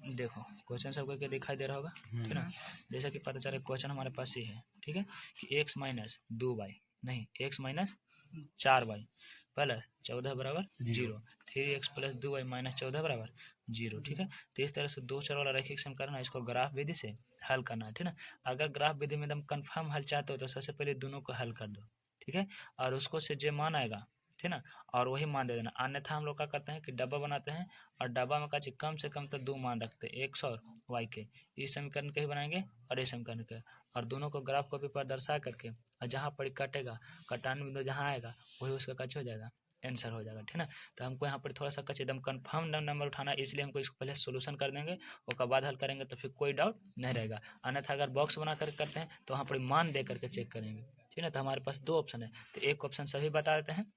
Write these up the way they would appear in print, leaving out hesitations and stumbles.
देखो क्वेश्चन सबको क्या दिखाई दे रहा होगा, ठीक ना। जैसा कि पता चला क्वेश्चन हमारे पास ये है, ठीक है, कि x माइनस 2y नहीं x माइनस 4y प्लस 14 बराबर 0, 3x प्लस 2y माइनस 14 बराबर 0, ठीक है। तो इस तरह से दो चर वाला रैखिक समीकरण है, इसको ग्राफ विधि से हल करना है, ठीक ना। अगर ग्राफ विधि में एकदम कन्फर्म हल चाहते हो तो सबसे पहले दोनों को हल कर दो, ठीक है, और उसको से जो मान आएगा, ठीक ना, और वही मान दे देना। अन्यथा हम लोग क्या करते हैं कि डब्बा बनाते हैं और डब्बा में कम से कम तो 2 मान रखते हैं, एक्स और वाई के। इस समीकरण के ही बनाएंगे और इस समीकरण के, और दोनों को ग्राफ कॉपी पर दर्शा करके, और जहाँ पर कटेगा कटान बिंदु जहाँ आएगा वही उसका कच हो जाएगा, आंसर हो जाएगा, ठीक ना। तो हमको यहाँ पर थोड़ा सा कच एकदम कन्फर्म नंबर उठाना है, इसलिए हमको इसको पहले सोल्यूशन कर देंगे, उसके बाद हल करेंगे तो फिर कोई डाउट नहीं रहेगा। अन्यथा अगर बॉक्स बना कर करते हैं तो वहाँ पर मान दे करके चेक करेंगे, ठीक है। तो हमारे पास 2 ऑप्शन है, तो एक ऑप्शन सभी बता देते हैं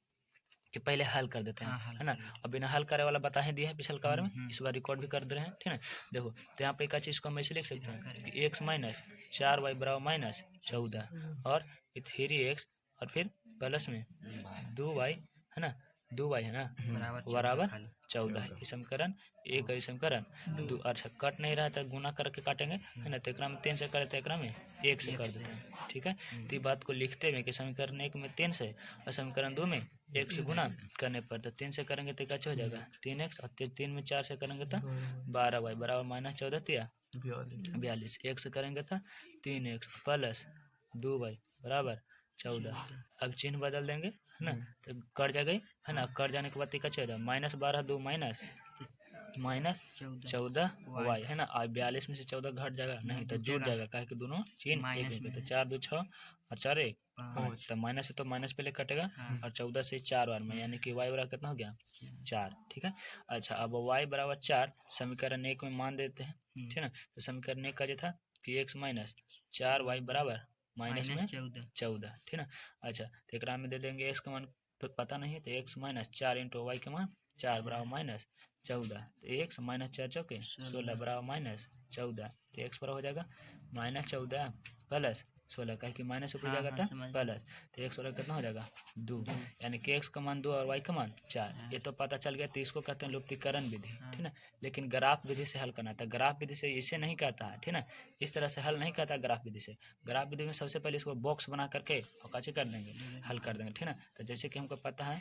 कि पहले हल कर देते हैं, है ना। अब बिना हल करे वाला बता ही दिए हैं पिछले कवर में, इस बार रिकॉर्ड भी कर दे रहे हैं, ठीक है। देखो तो यहाँ पे एक चीज़ को हम ऐसे लिख सकते हैं कि एक्स माइनस 4y बराबर माइनस 14 और 3x और फिर प्लस में 2y, है ना, 2y है ना बराबर 14 है। समीकरण एक है, समीकरण 2। अच्छा कट नहीं रहा था, गुना करके काटेंगे, है ना। तो एक में 3 से करे तो एक में 1 से कर देते हैं, ठीक है। तो ये बात को लिखते हुए कि समीकरण 1 में 3 से और समीकरण 2 में 1 से गुना करने पर, तो 3 से करेंगे तो क्या हो जाएगा 3x, और 3 में 4 से करेंगे तो 12y बराबर माइनस 14 तिया 42। 1 से करेंगे तो 3x प्लस 2y बराबर 14। अब चिन्ह बदल देंगे, है ना, तो कट जाएगा, है ना। कट जाने के बाद क्या चाहिए माइनस 12 2 माइनस 14 वाई, है ना। और 42 में से 14 घट जाएगा नहीं तो जुड़ जाएगा, कहे कि दोनों चिन्ह एक में, तो 4 2 6 और 4 1 5, तो माइनस है तो माइनस पहले कटेगा, और 14 से 4 बार में, यानी कि y बराबर कितना हो गया 4, ठीक है। अच्छा अब y बराबर 4 समीकरण 1 में मान देते हैं, ठीक है ना। तो समीकरण 1 का जो था कि x माइनस 4y बराबर माइनस में 14, ठीक ना। अच्छा तो एक में दे देंगे x का मान तो पता नहीं है, तो x माइनस 4 इंटू वाई का मान 4 बराबर माइनस 14, तो x माइनस 4 चौके 16 बराबर माइनस 14, तो x पर हो जाएगा माइनस 14 प्लस 16, कहे कि माइनस ऊपर जाएगा था प्लस, तो x बराबर कितना हो जाएगा 2, यानी कि x का मान 2 और y का मान 4। ये तो पता चल गया, तो इसको कहते हैं लुप्तीकरण विधि, ठीक ना। लेकिन ग्राफ विधि से हल करना था, ग्राफ विधि से इसे नहीं कहता है, ठीक ना। इस तरह से हल नहीं कहता ग्राफ विधि से। ग्राफ विधि में सबसे पहले इसको बॉक्स बना करके और कैसे कर देंगे हल कर देंगे, ठीक ना। तो जैसे कि हमको पता है,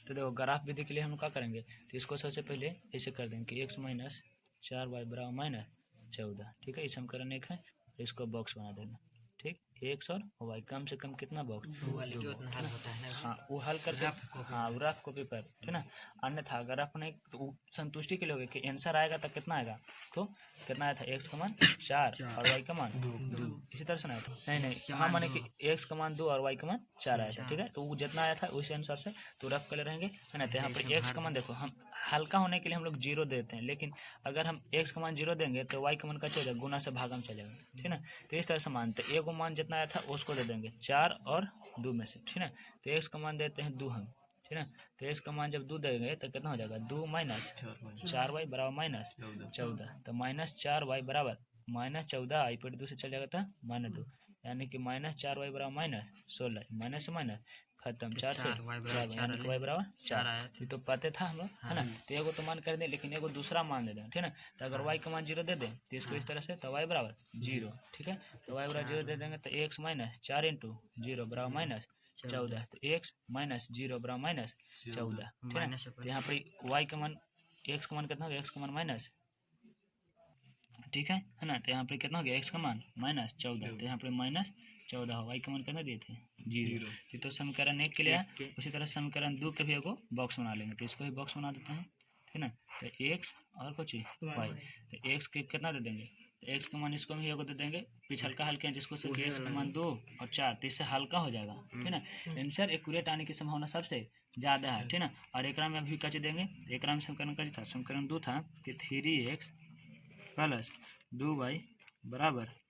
तो देखो ग्राफ विधि के लिए हम क्या करेंगे, तो इसको सबसे पहले ऐसे कर देंगे कि x माइनस 4y बराबर माइनस 14, ठीक है। इस समीकरण 1 है, इसको बॉक्स बना देंगे, ठीक। x और y कम से कम कितना बॉक्स, हाँ वो हल करके, हाँ वो रफ कॉपी पर, ठीक ना। अन्यथा अगर आपने तो संतुष्टि के लिए होगा कि आंसर आएगा तो कितना आएगा, तो कितना आया था x का मान 4 और y का मान 2, इसी तरह से ना नहीं हाँ माने कि x का मान 2 और y का मान 4 आया था, ठीक है। तो वो जितना आया था उसी अनुसार से तो रफ कर रहेंगे, है ना। तो यहाँ पर x का मान देखो, हम हल्का होने के लिए हम लोग 0 देते हैं, लेकिन अगर हम x का मान 0 देंगे तो y का मान कैसे जाएगा गुना से भागम चलेगा, ठीक है ना। तो इस तरह से मानते एक मान जितना आया था उसको दे देंगे 4 और 2 में से, ठीक है। तो x का मान देते हैं 2 हम, ठीक है। तो x का मान जब 2 देंगे तो कितना हो जाएगा 2 माइनस 4y बराबर माइनस 14, तो माइनस 4y बराबर माइनस 14, आई पर 2 से चल जाएगा था माइनस 2, यानी कि माइनस 4y बराबर माइनस 16, माइनस से माइनस खत्म, 4 से यानी कि y बराबर 4। ये तो पता था हम लोग, है ना। तो एगो तो मान कर दें, लेकिन एगो दूसरा मान दे दें, ठीक है ना। तो अगर y का मान 0 दे दें तो इसको इस तरह से, तो y बराबर 0, ठीक है। तो y बराबर 0 दे देंगे तो x माइनस 4 इंटू 0 बराबर माइनस 14, तो x माइनस 0 बराबर माइनस 14, ठीक है। तो यहाँ पर y का मान x का मान कितना हो गया, x का मान माइनस, ठीक है ना। तो यहाँ पे कितना हो गया x का मान माइनस 14, तो यहाँ पे माइनस 14 हो, y का मान कितना दिए थे 0। तो समीकरण 1 के लिए उसी तरह समीकरण 2 के भी एगो बॉक्स बना लेंगे, तो इसको भी बॉक्स बना देते हैं, ठीक ना। तो x और कुछ y, तो x के कितना दे देंगे, तो x का मान इसको भी एगो दे देंगे, पिछल का हल्के हैं जिसको से x का मान 2 और 4, तो इससे हल्का हो जाएगा, ठीक ना। आंसर एक्यूरेट आने की संभावना सबसे ज़्यादा है, ठीक ना। और एक में अभी कैसे देंगे, एक में समीकरण का था, समीकरण 2 था कि 3x प्लस 2y बराबर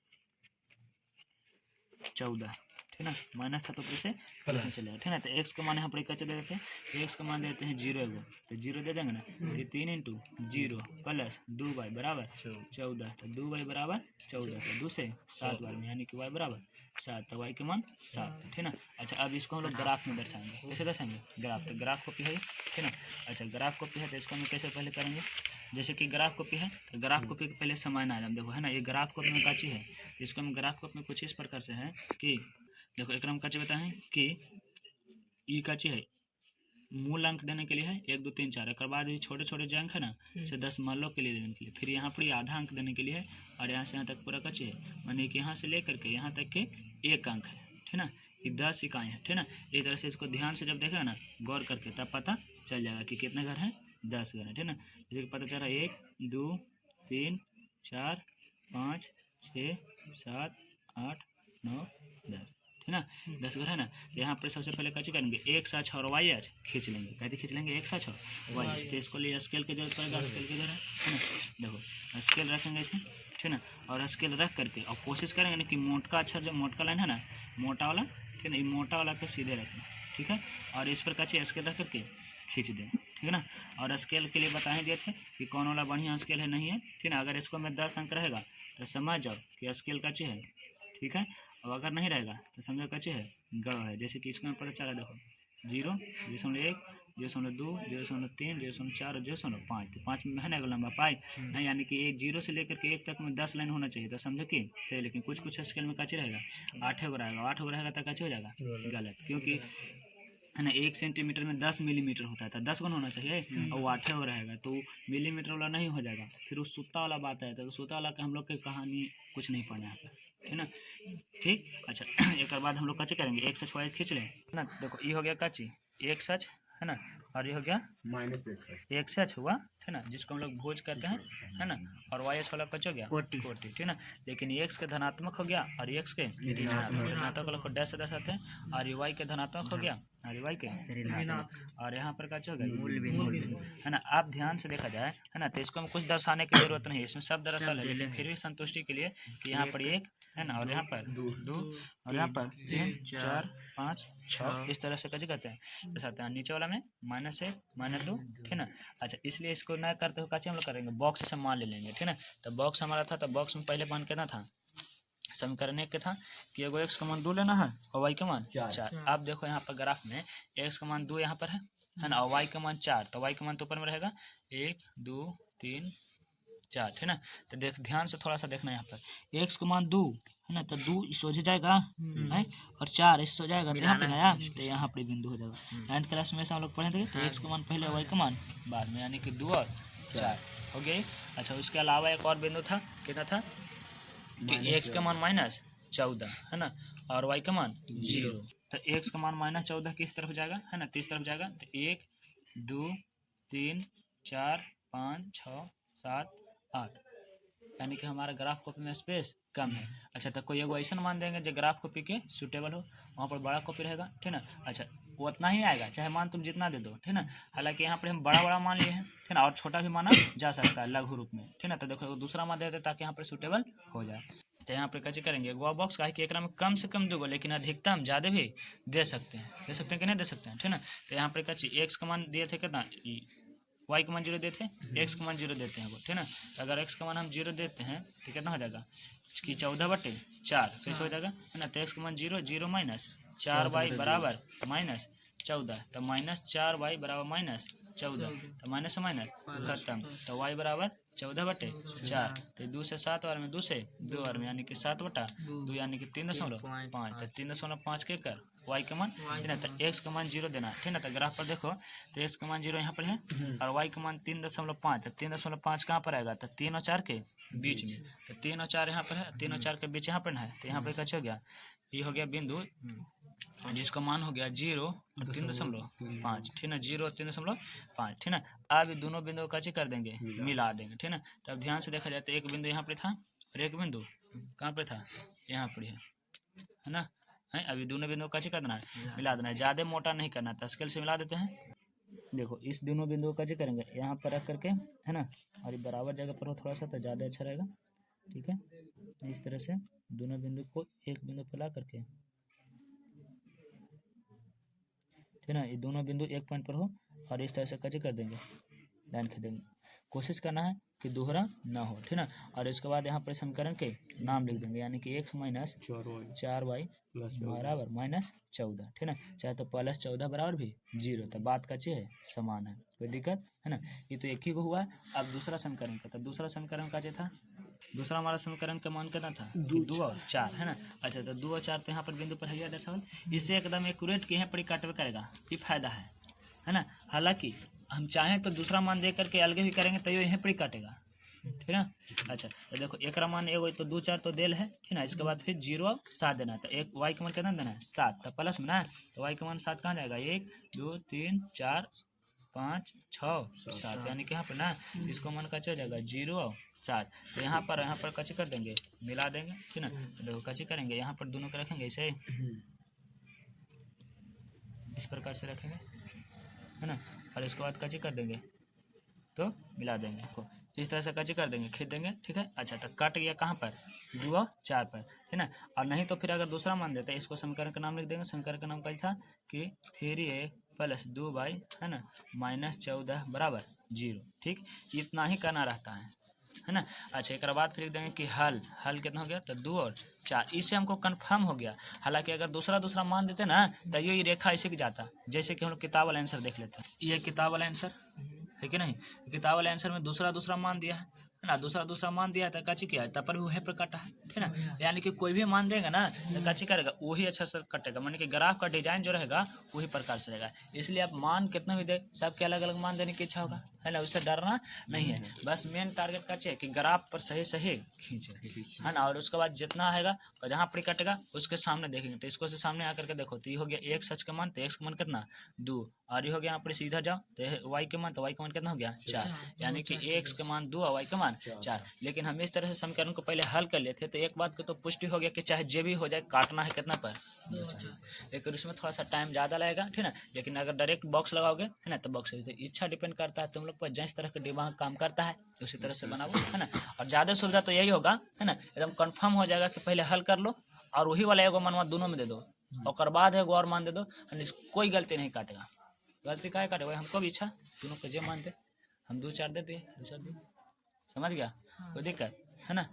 14, ठीक ना। माइनस था तो फिर से प्लस में चलेगा, ठीक ना। तो x का मान यहाँ पर क्या चले देते हैं, x का मान देते हैं 0 एगो, तो 0 दे देंगे ना, तो 3 इंटू 0 प्लस 2y बराबर 14, तो 2y बराबर 14, तो 2 से 7 बार में, यानी कि y बराबर 7, तो y का मान 7, ठीक ना। अच्छा अब इसको हम लोग ग्राफ में दर्शाएंगे, कैसे दर्शाएंगे, ग्राफ, तो ग्राफ कॉपी है, ठीक ना। अच्छा ग्राफ कॉपी है तो इसको हम कैसे पहले करेंगे, जैसे कि ग्राफ कॉपी है तो ग्राफ कॉपी के पहले समान आइटम देखो है ना, ये ग्राफ कॉपी में काची है, इसको हम ग्राफ कॉपी में कुछ इस प्रकार से है कि देखो एक काची बताएं कि ई काची है, मूल अंक देने के लिए है 1 2 3 4, एक बाद ये छोटे छोटे जो अंक है ना से 10 मानों के लिए देने के लिए, फिर यहाँ पर आधा अंक देने के लिए है, और यहाँ से यहाँ तक पूरा काची है, माने कि यहाँ से लेकर के यहाँ तक के 1 अंक है, ठीक ना। ये 10 इकाई है, ठीक ना। एक तरह से इसको ध्यान से जब देखेगा ना गौर करके तब पता चल जाएगा कि कितने घर हैं, 10 घर है, ठीक ना। जैसे पता चल रहा है 1 2 3 4 5 6 7 8 9 10, ठीक ना, 10 घर है ना। तो यहाँ पर सबसे पहले कैसे करेंगे, x अक्ष और y अक्ष खींच लेंगे, कैसे खींच लेंगे, x अक्ष और y अक्ष, तो इसको लिए स्केल की जरूरत पड़ेगा, स्केल की जरूरत है ना। देखो स्केल रखेंगे इसे, ठीक ना, और स्केल रख करके और कोशिश करेंगे ना कि मोटा अक्षर जो मोटा लाइन है ना, मोटा वाला, ठीक है ना, ये मोटा वाला पे सीधे रखें, ठीक है, और इस पर कैसे स्केल रख करके खींच दें, ठीक है ना। और स्केल के लिए बताए दिए थे कि कौन वाला बढ़िया स्केल है नहीं है, ठीक ना। अगर इसको में 10 अंक रहेगा तो समझ जाओ कि स्केल कैसे है, ठीक है, और अगर नहीं रहेगा तो समझो कैसे है, गड़ है। जैसे कि इसमें पता चला देखो 0 0.1 0.2 0.3 0.4 0.5, तो 5 में है ना लंबा पाई नहीं, यानी कि 0 से लेकर के 1 तक में 10 लाइन होना चाहिए, तो समझो कि सही। लेकिन कुछ कुछ स्केल में कैसे रहेगा 8 गो रहेगा, 8 गो रहेगा तो कैसे हो जाएगा गलत, क्योंकि है ना 1 सेंटीमीटर में 10 मिलीमीटर होता है, तो 10 गुना होना चाहिए, और वो 8 हो रहेगा तो मिलीमीटर वाला नहीं हो जाएगा, फिर उस सूता वाला बात है, तो सूता वाला का हम लोग की कहानी कुछ नहीं पढ़ना है, ठीक ना, ठीक। अच्छा एक बाद हम लोग कैसे करेंगे, एक सच वाई खींच लें ना, देखो ये हो गया काची एक सच है ना, और ये हो गया एक सच हुआ, है ना, जिसको हम लोग भोज कहते हैं, है ना, और वाई वाला कच हो गया कोटि, ठीक ना। लेकिन एक्स के धनात्मक हो गया और एक्स के ऋणात्मक वाला को डैश से दर्शाते हैं, और ये वाई के धनात्मक हो गया और ये वाई के ऋणात्मक, और यहाँ पर कच हो गया मूल बिंदु, है ना। आप ध्यान से देखा जाए है ना, तो इसको हम कुछ दर्शाने की जरूरत नहीं है, इसमें सब दरअसल है, लेकिन फिर भी संतुष्टि के लिए कि यहाँ पर 1 है ना, और यहाँ पर 2 और यहाँ पर 3 4 5 6, इस तरह से कैसे करते हैं दर्शाते हैं, नीचे वाला में -1 -2, ठीक ना। अच्छा इसलिए इसको न करते हुए कैसे हम लोग करेंगे, बॉक्स से मान ले लेंगे, ठीक ना। तो बॉक्स हमारा था, तो बॉक्स में पहले मान कितना था, समीकरण एक के था कि एगो x का मान 2 लेना है और y का मान 4। अब देखो यहाँ पर ग्राफ में x का मान 2 यहाँ पर है ना, और y का मान 4, तो y का मान तो ऊपर में रहेगा 1 2 3 4, ठीक ना। तो देख ध्यान से थोड़ा सा देखना, यहाँ पर x का मान 2 है ना, तो 2 इस हो जाएगा है, और 4 इस हो जाएगा, तो यहाँ पे आया तो यहाँ पर बिंदु हो जाएगा। 9th क्लास में हम लोग पढ़े थे तो x का मान पहले y का मान बाद में, यानी कि 2 और 4 हो गए। अच्छा उसके अलावा एक और बिंदु था, कितना था कि x का मान -14 है ना, और y का मान 0, तो x का मान -14 किस तरफ जाएगा है ना, तीस तरफ जाएगा, तो 1 2 3 4 5 6 7 8, यानी कि हमारा ग्राफ कॉपी में स्पेस कम है। अच्छा तो कोई एगो ऐसा मान देंगे जो ग्राफ कॉपी के सूटेबल हो, वहाँ पर बड़ा कॉपी रहेगा, ठीक ना। अच्छा वो उतना ही आएगा चाहे मान तुम जितना दे दो, ठीक ना। हालांकि यहाँ पर हम बड़ा मान लिए हैं, ठीक ना, और छोटा भी माना जा सकता है लघु रूप में, ठीक ना। तो देखो दूसरा मान दे देते ताकि यहाँ पर सूटेबल हो जाए। तो यहाँ पर कैसे करेंगे, गो बॉक्स का है कि एक में कम से कम 2 गो, लेकिन अधिकतम ज़्यादा भी दे सकते हैं कि नहीं दे सकते हैं, ठीक ना। तो यहाँ पर कैसे एक्स का मान दिए थे कितना, y का मान 0 देते हैं, x का मान 0 देते हैं वो, ठीक ना। अगर x का मान हम 0 देते हैं तो कितना हो जाएगा कि 14/4, कैसे हो जाएगा है ना। तो x का मान 0 0 -4y बराबर -14, तो -4y बराबर -14, तो माइनस से माइनस खत्म, तो y बराबर 14/4, तो 2 से 7 बार में 2 से 2 बार में, यानी कि 7/2, यानी कि 3.5, तो 3.5 के कर y का मान, ठीक है। तो x का मान 0 देना, ठीक है। तो ग्राफ पर देखो तो x का मान 0 यहाँ पर है और y का मान 3.5, तो 3.5 कहाँ पर आएगा, तो 3 और 4 के बीच में, तो 3 और 4 यहाँ पर है, 3 और 4 के बीच यहाँ पर है, तो यहाँ पर कैसे हो गया, ये हो गया बिंदु जिसका मान हो गया 0 और 3.5, ठीक ना, 0 और 3.5, ठीक ना। अब दोनों बिंदु का कर देंगे, मिला देंगे, ठीक ना। तब ध्यान से देखा जाए तो एक बिंदु यहाँ पर था और एक बिंदु कहाँ पर था, यहाँ पर है ना, है। अभी दोनों बिंदु का कर देना है, मिला देना है, ज़्यादा मोटा नहीं करना था, स्केल से मिला देते हैं। देखो इस दोनों बिंदुओं का करेंगे यहाँ पर रख करके, है ना, और बराबर जगह पर हो थोड़ा सा तो ज़्यादा अच्छा रहेगा, ठीक है। इस तरह से दोनों बिंदु को एक बिंदु पर ला करके, ठीक ना, ये दोनों बिंदु एक पॉइंट पर हो और इस तरह से कैसे कर देंगे, लाइन खींच देंगे। कोशिश करना है कि दोहरा ना हो, ठीक ना। और इसके बाद यहाँ पर समीकरण के नाम लिख देंगे, यानी कि x माइनस 4y बराबर -14, ठीक ना। चाहे तो +14 बराबर भी 0, तो बात का चीज है समान है, कोई दिक्कत है ना। ये तो एक ही को हुआ। अब दूसरा समीकरण का, तो दूसरा समीकरण का जो था, दूसरा हमारा समीकरण का मान कितना था, 2 और 4, है ना। अच्छा, तो 2 और 4 तो यहाँ पर बिंदु पर है दर्शाओ, इसे एकदम एक्यूरेट के यहाँ पर काटवे करेगा, ये फायदा है ना। हालांकि हम चाहें तो दूसरा मान दे करके अलग भी करेंगे तो ये यहाँ पर ही काटेगा, ठीक है। अच्छा, तो देखो एक मान एगो तो 2 4 तो देल है, ठीक ना। इसके बाद फिर 0 और 7 देना है, तो एक y का मान कितना देना है 7, तो प्लस में ना, तो y का मान 7 कहाँ जाएगा, 1 2 3 4 5 6 7, यानी कि यहाँ पर ना इसको मान का चल जाएगा 0 और 7। तो यहाँ पर कच्ची कर देंगे, मिला देंगे, ठीक ना। तो देखो कच्ची करेंगे, यहाँ पर दोनों को रखेंगे ऐसे, इस प्रकार से रखेंगे, है ना। और इसके बाद कच्ची कर देंगे तो मिला देंगे, इस तरह से कच्ची कर देंगे, खींच देंगे, ठीक है। अच्छा, तो कट गया कहाँ पर, 2 और 4 पर, है ना। और नहीं तो फिर अगर दूसरा मान देते हैं, इसको समीकरण का नाम लिख देंगे। समीकरण का नाम क्या था कि 3a + 2y, है ना, -14 बराबर 0, ठीक। इतना ही करना रहता है ना। अच्छा, एक बाद फिर लिख देंगे कि हल कितना हो गया, तो 2 और 4, इससे हमको कंफर्म हो गया। हालांकि अगर दूसरा मान देते ना, तो ये रेखा ऐसे की जाता, जैसे कि हम लोग किताब वाला आंसर देख लेते हैं। ये किताब वाला आंसर है कि नहीं, किताब वाले आंसर में दूसरा मान दिया है ना, दूसरा मान दिया है, तो कच्ची किया है, तब पर भी वही पर कटा है, ठीक है ना। यानी कि कोई भी मान देगा ना तो कच्ची करेगा, वही अच्छा से कटेगा, माने कि ग्राफ का डिजाइन जो रहेगा वही प्रकार से रहेगा। इसलिए आप मान कितना भी दे, सबके अलग अलग मान देने की इच्छा होगा, है ना, उससे डरना नहीं है। बस मेन टारगेट का चाहिए कि ग्राफ पर सही खींचे, है ना। और उसके बाद जितना आएगा और जहाँ पर कटेगा उसके सामने देखेंगे, तो इसको से सामने आकर के देखो, तो ये हो गया x सच का मान, तो x का मान कितना 2, और ये हो गया यहाँ पर सीधा जाओ तो y के मान, तो y का मान कितना हो गया 4, यानी कि x के मान 2 और y का मान 4। लेकिन हम इस तरह से समीकरण को पहले हल कर लेते, तो एक बात की तो पुष्टि हो गया कि चाहे जे भी हो जाए काटना है कितना पर, लेकिन उसमें थोड़ा सा टाइम ज़्यादा लगेगा, ठीक ना। लेकिन अगर डायरेक्ट बॉक्स लगाओगे, है ना, तो बॉक्स तो इच्छा डिपेंड करता है तुम लोग पर, जिस तरह का दिमाग काम करता है उसी तरह से बनाओ, है ना। और ज़्यादा सुविधा तो यही होगा, है ना, एकदम कन्फर्म हो जाएगा कि पहले हल कर लो और वही वाला एगो मनवा दोनों में दे दो, और बाद एगो और मान दे दो, कोई गलती नहीं काटेगा। गलती क्या काटेगा, हमको भी इच्छा दोनों को जे मानते, हम 2 4 देते, 2 4 दिन, समझ गया, कोई दिक्कत है ना।